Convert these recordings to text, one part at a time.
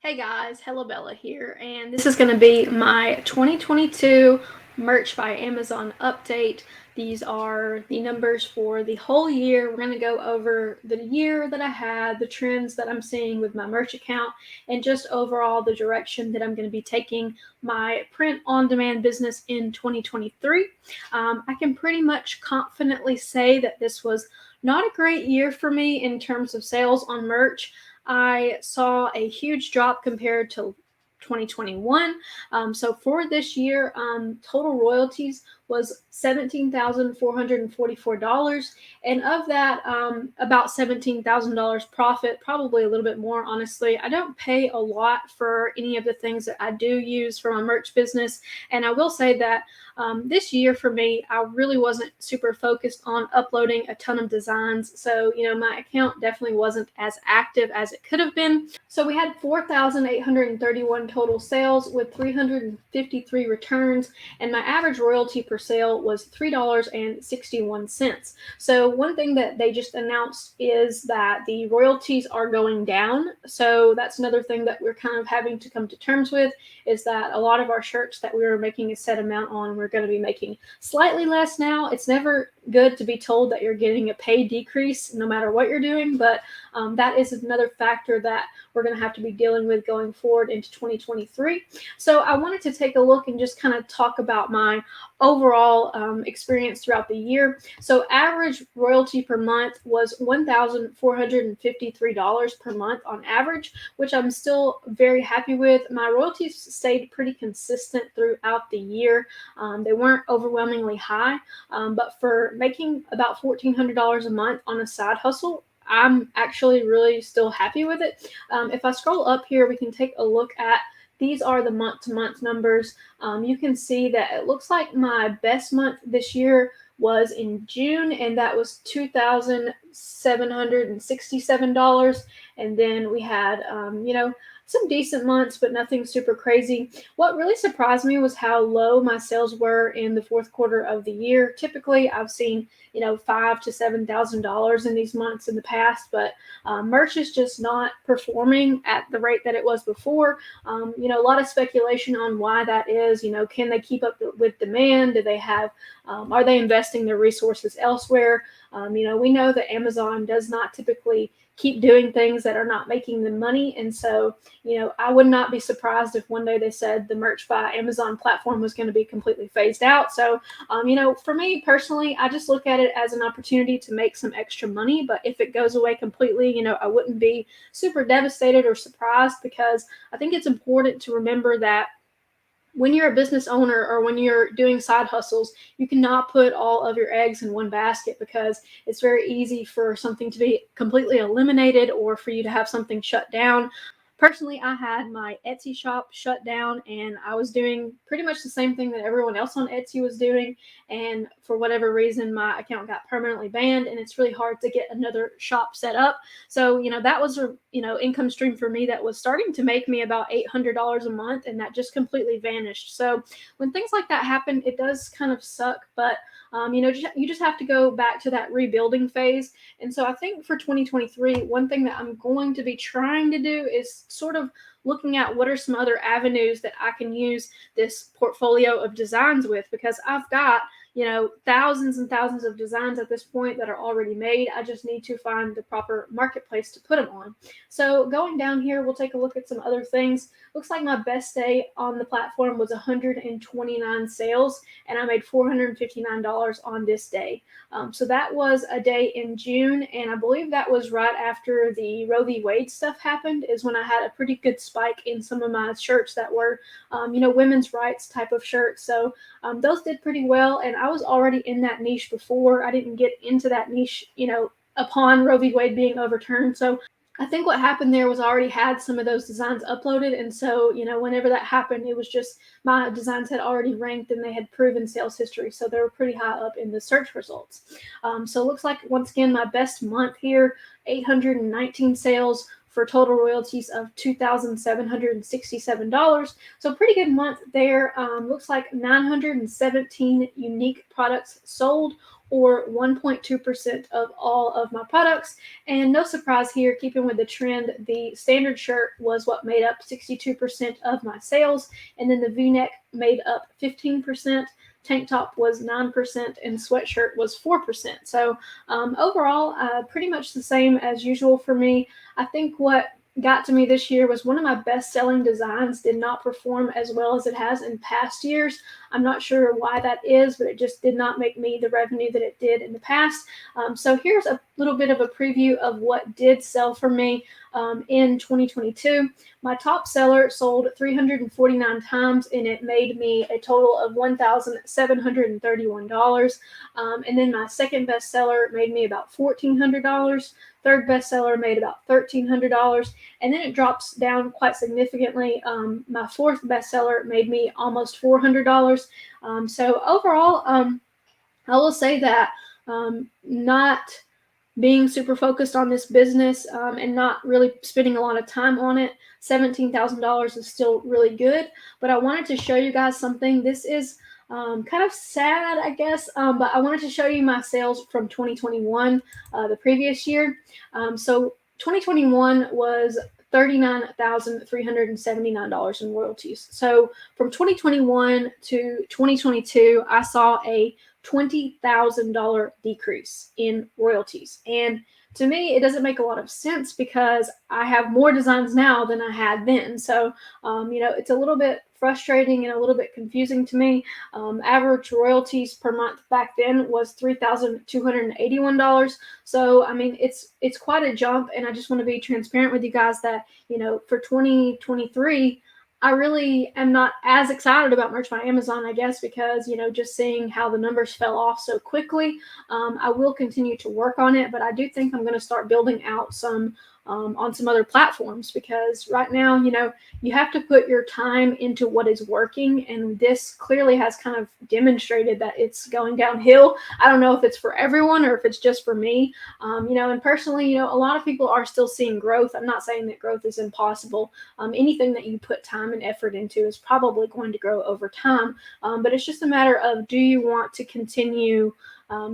Hey guys, HELLABELLA here, and this is going to be my 2022 Merch by Amazon update. These are the numbers for the whole year. We're going to go over the year that I had, the trends that I'm seeing with my merch account, and just overall the direction that I'm going to be taking my print-on-demand business in 2023. I can pretty much confidently say that this was not a great year for me in terms of sales on merch. I saw a huge drop compared to 2021. So for this year, total royalties was $17,444. And of that, about $17,000 profit, probably a little bit more, honestly. I don't pay a lot for any of the things that I do use for my merch business. And I will say that this year for me, I really wasn't super focused on uploading a ton of designs. So, my account definitely wasn't as active as it could have been. So we had 4,831 total sales with 353 returns, and my average royalty per sale was $3.61. So one thing that they just announced is that the royalties are going down. So that's another thing that we're kind of having to come to terms with, is that a lot of our shirts that we were making a set amount on, we're going to be making slightly less now. It's never good to be told that you're getting a pay decrease no matter what you're doing, but that is another factor that we're going to have to be dealing with going forward into 2023. So I wanted to take a look and just kind of talk about my overall experience throughout the year. So average royalty per month was $1,453 per month on average, which I'm still very happy with. My royalties stayed pretty consistent throughout the year. They weren't overwhelmingly high, but for making about $1,400 a month on a side hustle, I'm actually really still happy with it. If I scroll up here, we can take a look at these are the month-to-month numbers. You can see that it looks like my best month this year was in June, and that was $2,767. And then we had, some decent months, but nothing super crazy. What really surprised me was how low my sales were in the fourth quarter of the year. Typically, I've seen, $5,000 to $7,000 in these months in the past, but merch is just not performing at the rate that it was before. A lot of speculation on why that is. Can they keep up with demand? Do they have? Are they investing their resources elsewhere? We know that Amazon does not typically keep doing things that are not making them money. And so, I would not be surprised if one day they said the Merch by Amazon platform was going to be completely phased out. So, for me personally, I just look at it as an opportunity to make some extra money. But if it goes away completely, I wouldn't be super devastated or surprised, because I think it's important to remember that when you're a business owner or when you're doing side hustles, you cannot put all of your eggs in one basket, because it's very easy for something to be completely eliminated or for you to have something shut down. Personally, I had my Etsy shop shut down, and I was doing pretty much the same thing that everyone else on Etsy was doing. And for whatever reason, my account got permanently banned, and it's really hard to get another shop set up. So, that was a, income stream for me that was starting to make me about $800 a month, and that just completely vanished. So when things like that happen, it does kind of suck, but you just have to go back to that rebuilding phase. And so I think for 2023, one thing that I'm going to be trying to do is sort of looking at what are some other avenues that I can use this portfolio of designs with, because I've got thousands and thousands of designs at this point that are already made. I just need to find the proper marketplace to put them on. So going down here, we'll take a look at some other things. Looks like my best day on the platform was 129 sales, and I made $459 on this day. So that was a day in June, and I believe that was right after the Roe v. Wade stuff happened, is when I had a pretty good spike in some of my shirts that were, women's rights type of shirts. So those did pretty well, and I was already in that niche before. I didn't get into that niche, upon Roe v. Wade being overturned. So I think what happened there was I already had some of those designs uploaded, and so, whenever that happened, it was just my designs had already ranked and they had proven sales history, so they were pretty high up in the search results. So it looks like, once again, my best month here, 819 sales for total royalties of $2,767. So pretty good month there. Looks like 917 unique products sold, or 1.2% of all of my products. And no surprise here, keeping with the trend, the standard shirt was what made up 62% of my sales, and then the V-neck made up 15%. Tank top was 9%, and sweatshirt was 4%. So overall, pretty much the same as usual for me. I think what got to me this year was one of my best selling designs did not perform as well as it has in past years. I'm not sure why that is, but it just did not make me the revenue that it did in the past. So here's a little bit of a preview of what did sell for me in 2022. My top seller sold 349 times, and it made me a total of $1,731. And then my second best seller made me about $1,400. Third bestseller made about $1,300, and then it drops down quite significantly. My fourth bestseller made me almost $400. So overall, I will say that not being super focused on this business and not really spending a lot of time on it, $17,000 is still really good. But I wanted to show you guys something. This is kind of sad, I guess, but I wanted to show you my sales from 2021, the previous year. So 2021 was $39,379 in royalties. So from 2021 to 2022, I saw a $20,000 decrease in royalties. And to me, it doesn't make a lot of sense because I have more designs now than I had then. So, it's a little bit frustrating and a little bit confusing to me. Average royalties per month back then was $3,281. So, I mean, it's quite a jump, and I just want to be transparent with you guys that, for 2023, I really am not as excited about merch by Amazon, I guess, because, just seeing how the numbers fell off so quickly. I will continue to work on it, but I do think I'm going to start building out some on some other platforms, because right now, you have to put your time into what is working, and this clearly has kind of demonstrated that it's going downhill. I don't know if it's for everyone or if it's just for me, and personally, a lot of people are still seeing growth. I'm not saying that growth is impossible. Anything that you put time and effort into is probably going to grow over time, but it's just a matter of, do you want to continue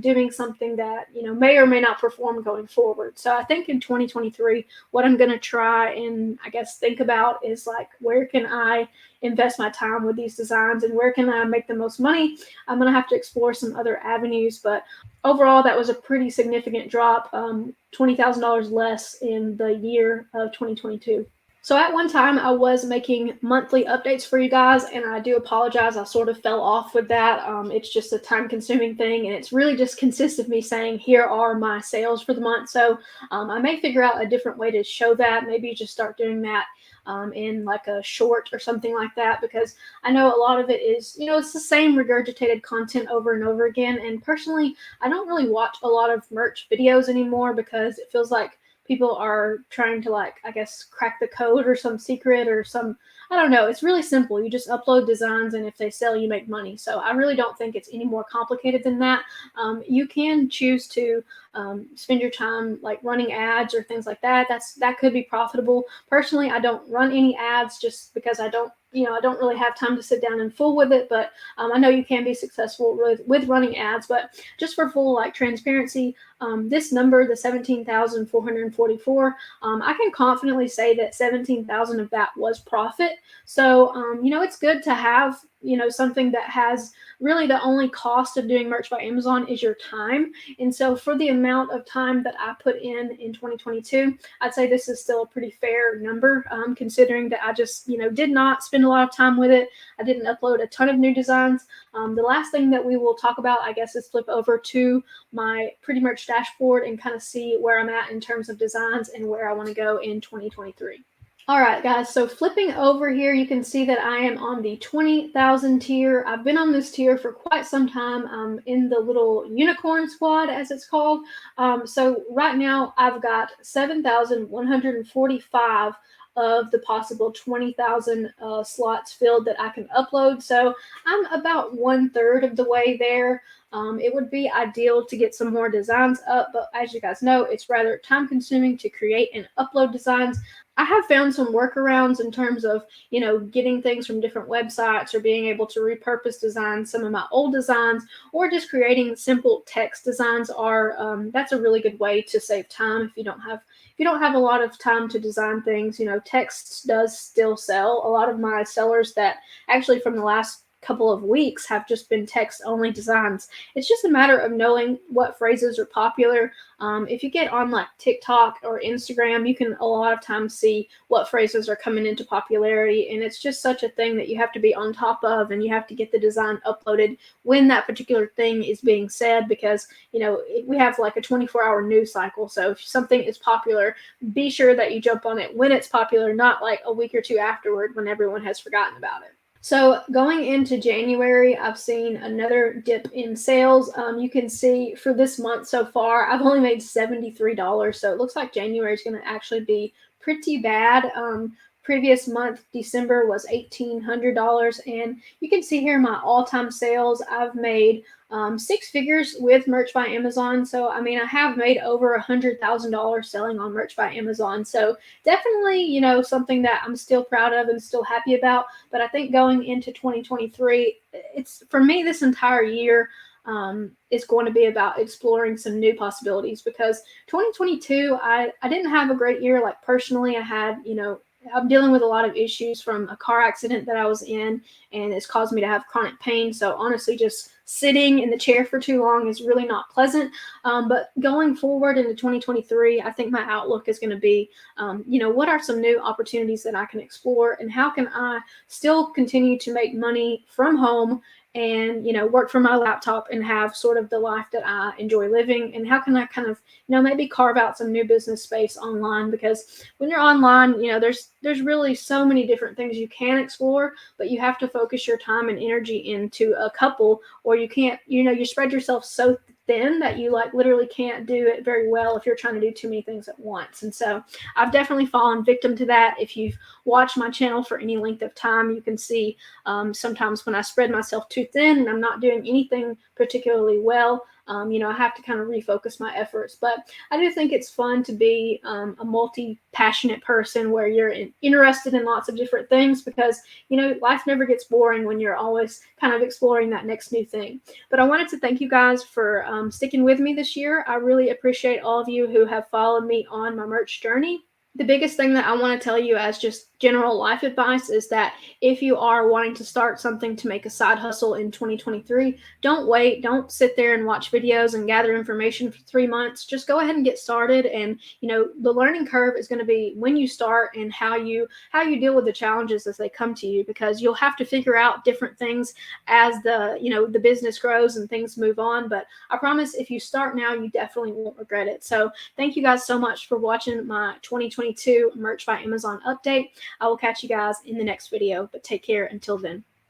doing something that may or may not perform going forward. So I think in 2023, what I'm going to try and I guess think about is, like, where can I invest my time with these designs and where can I make the most money? I'm going to have to explore some other avenues, but overall, that was a pretty significant drop, $20,000 less in the year of 2022. So at one time, I was making monthly updates for you guys, and I do apologize. I sort of fell off with that. It's just a time-consuming thing, and it's really just consists of me saying, here are my sales for the month. So I may figure out a different way to show that. Maybe just start doing that in like a short or something like that, because I know a lot of it is, it's the same regurgitated content over and over again. And personally, I don't really watch a lot of merch videos anymore because it feels like people are trying to, like, I guess, crack the code or some secret or some, I don't know. It's really simple. You just upload designs, and if they sell, you make money. So I really don't think it's any more complicated than that. You can choose to spend your time like running ads or things like that. That could be profitable. Personally, I don't run any ads just because I don't really have time to sit down and fool with it, but I know you can be successful with running ads. But just for full like transparency, this number, the 17,444, I can confidently say that 17,000 of that was profit. So, it's good to have, something that has really the only cost of doing merch by Amazon is your time. And so for the amount of time that I put in 2022, I'd say this is still a pretty fair number, considering that I just, did not spend a lot of time with it. I didn't upload a ton of new designs. The last thing that we will talk about, I guess, is flip over to my Pretty Merch dashboard and kind of see where I'm at in terms of designs and where I want to go in 2023. All right, guys, so flipping over here, you can see that I am on the 20,000 tier. I've been on this tier for quite some time. I'm in the little unicorn squad, as it's called. So right now, I've got 7,145 of the possible 20,000 slots filled that I can upload. So I'm about 1/3 of the way there. It would be ideal to get some more designs up, but as you guys know, it's rather time consuming to create and upload designs. I have found some workarounds in terms of, getting things from different websites or being able to repurpose designs, some of my old designs, or just creating simple text designs are that's a really good way to save time if you don't have a lot of time to design things. Text does still sell. A lot of my sellers that actually from the last couple of weeks have just been text only designs. It's just a matter of knowing what phrases are popular. If you get on like TikTok or Instagram, you can a lot of times see what phrases are coming into popularity, and it's just such a thing that you have to be on top of, and you have to get the design uploaded when that particular thing is being said, because we have like a 24-hour news cycle. So if something is popular, be sure that you jump on it when it's popular, not like a week or two afterward when everyone has forgotten about it. So going into January, I've seen another dip in sales. You can see for this month so far, I've only made $73. So it looks like January is going to actually be pretty bad. Previous month, December, was $1,800. And you can see here my all-time sales. I've made six figures with Merch by Amazon. So, I mean, I have made over $100,000 selling on Merch by Amazon. So definitely, something that I'm still proud of and still happy about. But I think going into 2023, it's for me this entire year is going to be about exploring some new possibilities, because 2022, I didn't have a great year. Like personally, I'm dealing with a lot of issues from a car accident that I was in, and it's caused me to have chronic pain. So honestly, just sitting in the chair for too long is really not pleasant. But going forward into 2023, I think my outlook is going to be, what are some new opportunities that I can explore, and how can I still continue to make money from home and work from my laptop and have sort of the life that I enjoy living, and how can I kind of maybe carve out some new business space online, because when you're online, there's really so many different things you can explore, but you have to focus your time and energy into a couple, or you can't, you spread yourself so thin that you like literally can't do it very well if you're trying to do too many things at once. And so I've definitely fallen victim to that. If you've watched my channel for any length of time, you can see sometimes when I spread myself too thin and I'm not doing anything particularly well, I have to kind of refocus my efforts. But I do think it's fun to be a multi-passionate person where you're interested in lots of different things, because, life never gets boring when you're always kind of exploring that next new thing. But I wanted to thank you guys for sticking with me this year. I really appreciate all of you who have followed me on my merch journey. The biggest thing that I want to tell you as just general life advice is that if you are wanting to start something to make a side hustle in 2023, don't wait. Don't sit there and watch videos and gather information for 3 months. Just go ahead and get started. And, the learning curve is going to be when you start and how you deal with the challenges as they come to you, because you'll have to figure out different things as the business grows and things move on. But I promise if you start now, you definitely won't regret it. So thank you guys so much for watching my 2022 Merch by Amazon update. I will catch you guys in the next video, but take care until then.